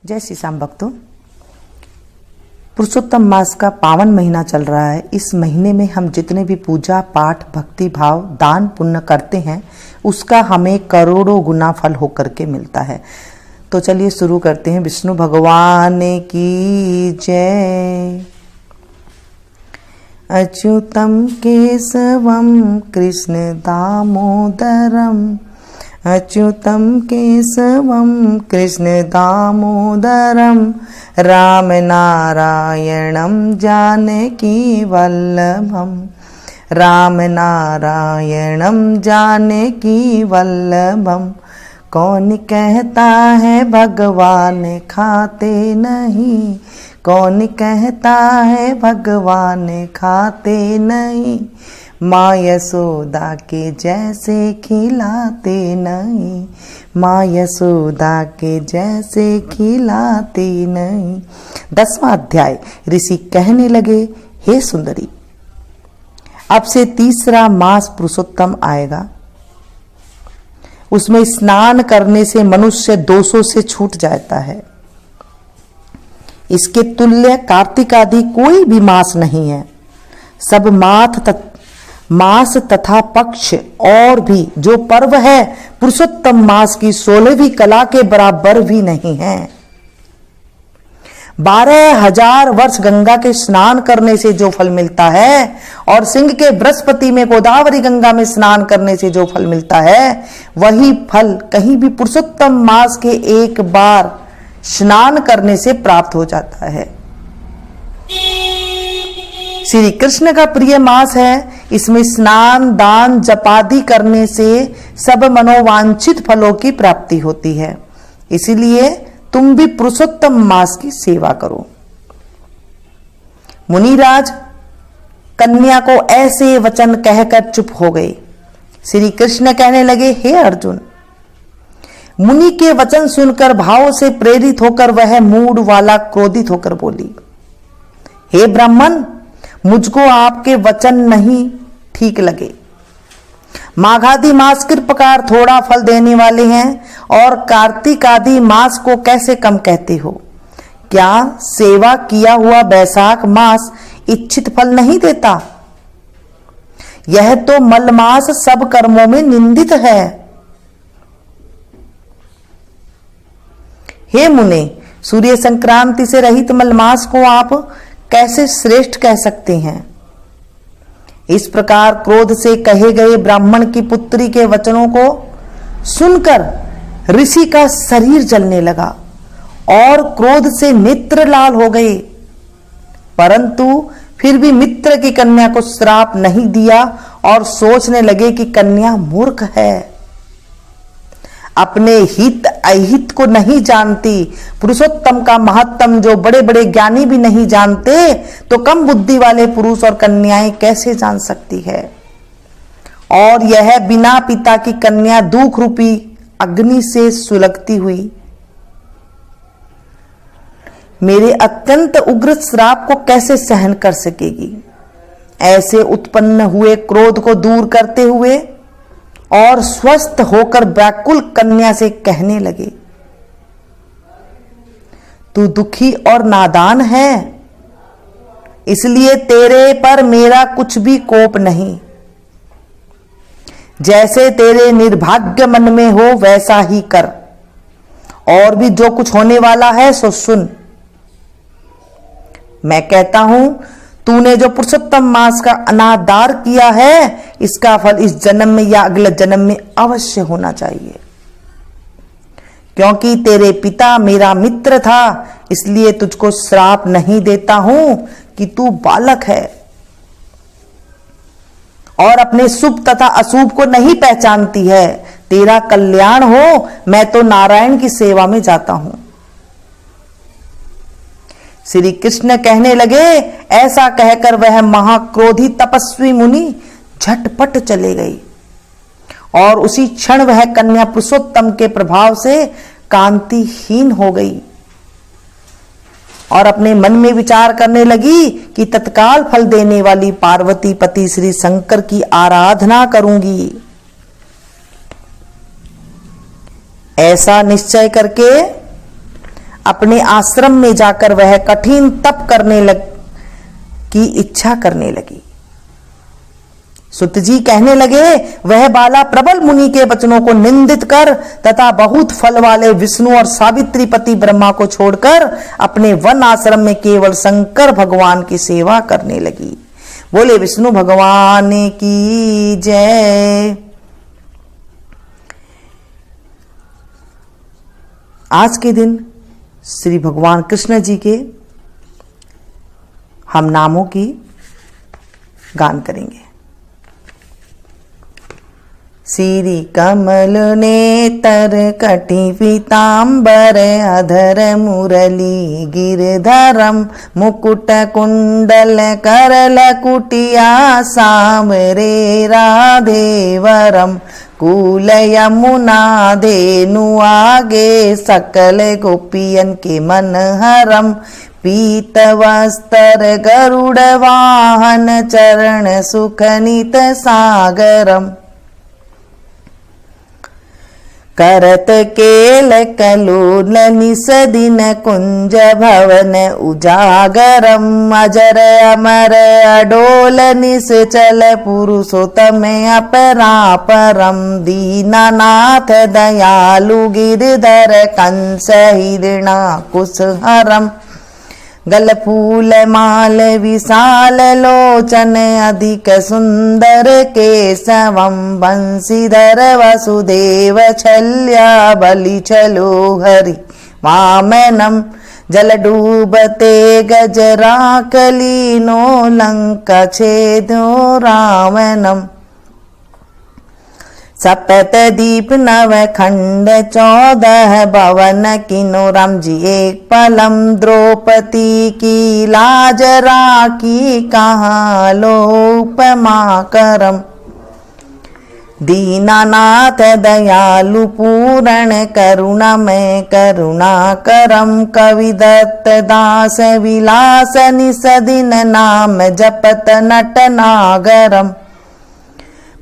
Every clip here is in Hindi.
जय श्री श्याम भक्तों, पुरुषोत्तम मास का पावन महीना चल रहा है। इस महीने में हम जितने भी पूजा पाठ, भक्ति भाव, दान पुण्य करते हैं उसका हमें करोड़ों गुना फल होकर के मिलता है। तो चलिए शुरू करते हैं। विष्णु भगवान की जय। अच्युतम केशवम कृष्ण दामोदरम, अच्युतम केशवम कृष्ण दामोदरम, राम नारायणम जानकी वल्लभम, राम नारायणम जानकी वल्लभम। कौन कहता है भगवान खाते नहीं, कौन कहता है भगवान खाते नहीं, माँ यशोदा के जैसे खिलाते नहीं, माँ यशोदा के जैसे खिलाते नहीं। 10वां अध्याय। ऋषि कहने लगे, हे सुंदरी, अब से तीसरा मास पुरुषोत्तम आएगा। उसमें स्नान करने से मनुष्य दोषों से छूट जाता है। इसके तुल्य कार्तिक आदि कोई भी मास नहीं है। सब मास तथा पक्ष और भी जो पर्व है पुरुषोत्तम मास की 16वीं कला के बराबर भी नहीं है। 12,000 वर्ष गंगा के स्नान करने से जो फल मिलता है और सिंह के बृहस्पति में गोदावरी गंगा में स्नान करने से जो फल मिलता है, वही फल कहीं भी पुरुषोत्तम मास के एक बार स्नान करने से प्राप्त हो जाता है। श्री कृष्ण का प्रिय मास है। इसमें स्नान, दान, जपादि करने से सब मनोवांछित फलों की प्राप्ति होती है। इसीलिए तुम भी पुरुषोत्तम मास की सेवा करो। मुनिराज कन्या को ऐसे वचन कहकर चुप हो गए। श्री कृष्ण कहने लगे, हे अर्जुन, मुनि के वचन सुनकर भाव से प्रेरित होकर वह मूड वाला क्रोधित होकर बोली, हे ब्राह्मण, मुझको आपके वचन नहीं ठीक लगे। माघादि मास किस प्रकार थोड़ा फल देने वाले हैं और कार्तिक आदि मास को कैसे कम कहते हो? क्या सेवा किया हुआ बैसाख मास इच्छित फल नहीं देता? यह तो मलमास सब कर्मों में निंदित है। हे मुने, सूर्य संक्रांति से रहित मलमास को आप कैसे श्रेष्ठ कह सकते हैं? इस प्रकार क्रोध से कहे गए ब्राह्मण की पुत्री के वचनों को सुनकर ऋषि का शरीर जलने लगा और क्रोध से नेत्र लाल हो गए, परंतु फिर भी मित्र की कन्या को श्राप नहीं दिया और सोचने लगे कि कन्या मूर्ख है, अपने हित अहित को नहीं जानती। पुरुषोत्तम का महत्तम जो बड़े बड़े ज्ञानी भी नहीं जानते, तो कम बुद्धि वाले पुरुष और कन्याएं कैसे जान सकती है? और यह बिना पिता की कन्या दुख रूपी अग्नि से सुलगती हुई मेरे अत्यंत उग्र श्राप को कैसे सहन कर सकेगी? ऐसे उत्पन्न हुए क्रोध को दूर करते हुए और स्वस्थ होकर व्याकुल कन्या से कहने लगे, तू दुखी और नादान है, इसलिए तेरे पर मेरा कुछ भी कोप नहीं। जैसे तेरे निर्भाग्य मन में हो वैसा ही कर, और भी जो कुछ होने वाला है सो सुन। मैं कहता हूं, तूने जो पुरुषोत्तम मास का अनादर किया है, इसका फल इस जन्म में या अगले जन्म में अवश्य होना चाहिए। क्योंकि तेरे पिता मेरा मित्र था, इसलिए तुझको श्राप नहीं देता हूं कि तू बालक है और अपने शुभ तथा अशुभ को नहीं पहचानती है। तेरा कल्याण हो, मैं तो नारायण की सेवा में जाता हूं। श्री कृष्ण कहने लगे, ऐसा कहकर वह महाक्रोधी तपस्वी मुनि झटपट चले गई और उसी क्षण वह कन्या पुरुषोत्तम के प्रभाव से कांतिहीन हो गई और अपने मन में विचार करने लगी कि तत्काल फल देने वाली पार्वती पति श्री शंकर की आराधना करूंगी। ऐसा निश्चय करके अपने आश्रम में जाकर वह कठिन तप करने की इच्छा करने लगी। सुत जी कहने लगे, वह बाला प्रबल मुनि के वचनों को निंदित कर तथा बहुत फल वाले विष्णु और सावित्री पति ब्रह्मा को छोड़कर अपने वन आश्रम में केवल शंकर भगवान की सेवा करने लगी। बोले विष्णु भगवान की जय। आज के दिन श्री भगवान कृष्ण जी के हम नामों की गान करेंगे। श्री कमल नेतर कटि पीतांबर अधर मुरली गिरधरम मुकुट कुंडल करल कुटिया सांवरे राधेवरम कूल यमुना धेनु आगे सकल गोपियन के मन हरम पीत वस्त्र गरुड़ वाहन चरण सुखनित सागरम करत केल कलोल निस दिन कुंज भवन उजागरम अजर अमर अडोल निश्चल पुरुषोत्तम अपरापरम दीनानाथ दयालु गिरधर कंस हिरणा कुशहरम गल फूल माल विशाल लोचन अधिक सुंदर केशवम बंशीधर वसुदेव छल्या बलि छलो हरि वामनम जल डूबते गजराकलीनो लंका छेदो रावणम सप्त दीप नव खंड 14 भवन किनो राम जी एक पलम द्रौपदी की लाज राखी कहाँ लोपमा करम दीनानाथ दयालु पूर्ण करुणामय करुणा करम कवि दत्त दास विलास निसदिन नाम जपत नट नागरम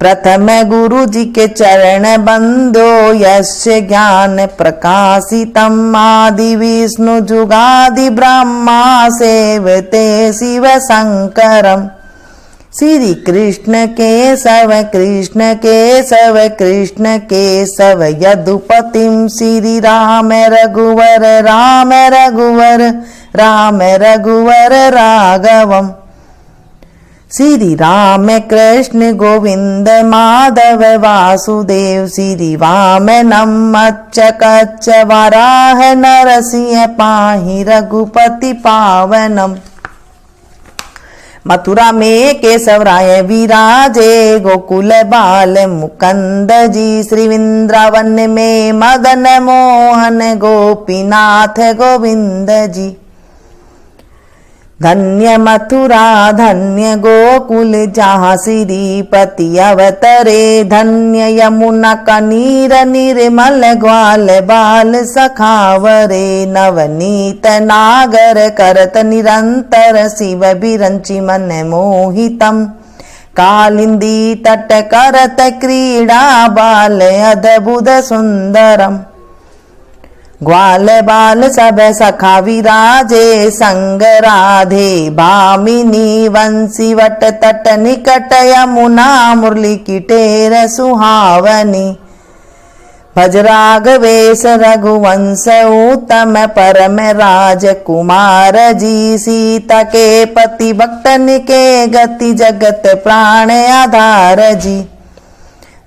प्रथम गुरु जी के चरण बंदो यस्य ज्ञान प्रकाशितम आदि विष्णु जुगादि ब्रह्मा सेवते शिव शंकरम श्री कृष्ण केशव कृष्ण केशव कृष्ण केशव यदुपतिम श्री राम रघुवर राम रघुवर राम रघुवर राघवम श्री राम कृष्ण गोविंद माधव वासुदेव श्री वामनम अच्च कच्च वराह नरसिंह पाहि रघुपति पावनम मथुरा में केशव राय विराजे गोकुल बाल मुकुंद जी श्री वृंदावन में मदन मोहन गोपीनाथ गोविंद जी धन्य मथुरा धन्य गोकुल जहाँ श्रीपति अवतरे धन्य यमुना का नीर निर्मल ग्वाल बाल सखावरे नवनीत नागर करत निरंतर शिव बिरंचि मन मोहितम कालिंदी तट करत क्रीड़ा बाल अद्भुत सुंदरम ग्वाल बाल सब सखा विराजे संग राधे भामिनी वंशी वट तट निकट यमुना मुरली की टेर सुहावनी भज राघवेश रघुवंश उत्तम परम राजकुमार जी सीता के पति भक्तन के गति जगत प्राण आधार जी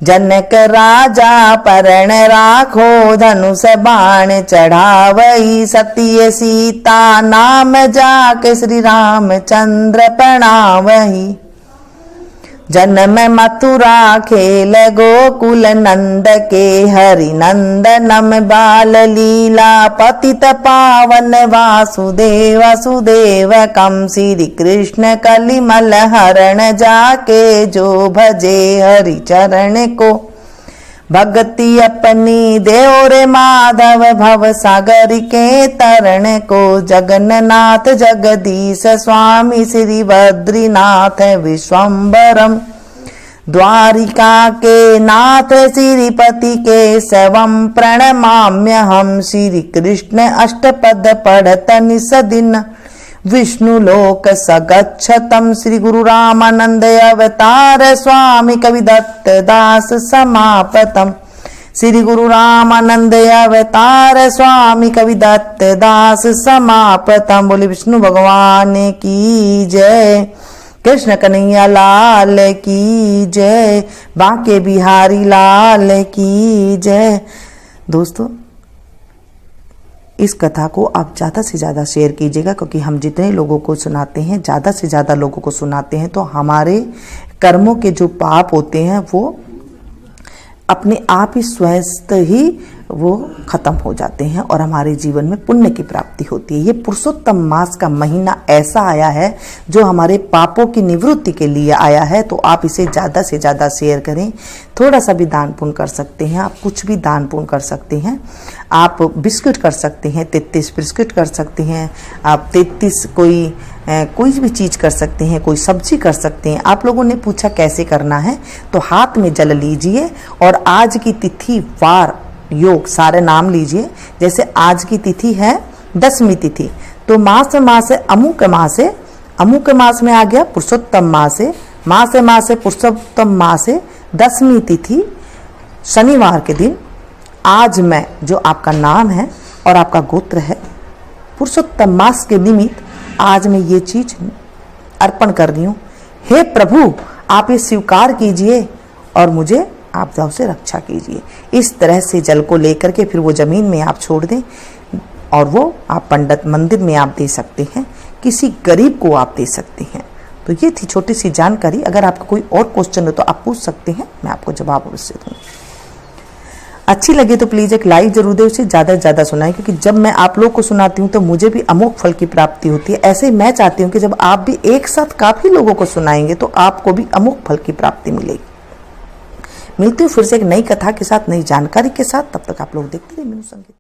जनक राजा परण राखो धनुष बाण चढ़ावई सत्य सीता नाम जाके श्री रामचंद्र प्रणावही जन्म मथुरा खेल गोकुल नंद के हरि नंदनम बाल लीला पतित पावन वासुदेव वासुदेव कम श्री कृष्ण कलिमल हरण जाके जो भजे हरि चरण को भक्ति अपनी देव रे माधव भव सागर के तरण को जगन्नाथ जगदीश स्वामी श्री बद्रीनाथ विश्वम्बरम द्वारिका के नाथ श्रीपति के सेवम प्रणमाम्यहम्। श्री कृष्ण अष्टपद पढ़त निस दिन विष्णु लोक सगच्छतम्। श्री गुरु रामानंद अवतार स्वामी कविदत्त दास समापतम्। श्री गुरु रामानंद अवतार स्वामी कविदत्त दास समापतम्। बोले विष्णु भगवान की जय, कृष्ण कन्हैया लाल की जय, बांके बिहारी लाल की जय। दोस्तों, इस कथा को आप ज़्यादा से ज़्यादा शेयर कीजिएगा, क्योंकि हम जितने लोगों को सुनाते हैं, ज़्यादा से ज़्यादा लोगों को सुनाते हैं, तो हमारे कर्मों के जो पाप होते हैं वो अपने आप ही स्वयं ही वो खत्म हो जाते हैं और हमारे जीवन में पुण्य की प्राप्ति होती है। ये पुरुषोत्तम मास का महीना ऐसा आया है जो हमारे पापों की निवृत्ति के लिए आया है, तो आप इसे ज़्यादा से ज़्यादा शेयर करें। थोड़ा सा भी दान पुण्य कर सकते हैं, आप कुछ भी दान पुण्य कर सकते हैं। आप बिस्किट कर सकते हैं, 33 बिस्किट कर सकते हैं, आप 33 कोई भी चीज़ कर सकते हैं, कोई सब्जी कर सकते हैं। आप लोगों ने पूछा कैसे करना है, तो हाथ में जल लीजिए और आज की तिथि वार योग सारे नाम लीजिए। जैसे आज की तिथि है 10वीं तिथि, तो मास से अमुक मास में आ गया पुरुषोत्तम मास से पुरुषोत्तम मास से 10वीं तिथि शनिवार के दिन आज मैं जो आपका नाम है और आपका गोत्र है, पुरुषोत्तम मास के निमित्त आज मैं ये चीज अर्पण कर रही हूँ। हे प्रभु, आप ये स्वीकार कीजिए और मुझे आपदाओं से रक्षा कीजिए। इस तरह से जल को लेकर के फिर वो जमीन में आप छोड़ दें और वो आप पंडित मंदिर में आप दे सकते हैं, किसी गरीब को आप दे सकते हैं। तो ये थी छोटी सी जानकारी। अगर आपका कोई और क्वेश्चन हो तो आप पूछ सकते हैं, मैं आपको जवाब अवश्य दूंगी। अच्छी लगे तो प्लीज़ एक लाइक जरूर दें, उसे ज़्यादा से ज़्यादा सुनाएं, क्योंकि जब मैं आप लोग को सुनाती हूँ तो मुझे भी अमोघ फल की प्राप्ति होती है। ऐसे ही मैं चाहती हूँ कि जब आप भी एक साथ काफ़ी लोगों को सुनाएंगे तो आपको भी अमोघ फल की प्राप्ति मिलेगी। मिलती हूँ फिर से एक नई कथा के साथ, नई जानकारी के साथ। तब तक आप लोग देखते रहिए मीनू संगीत।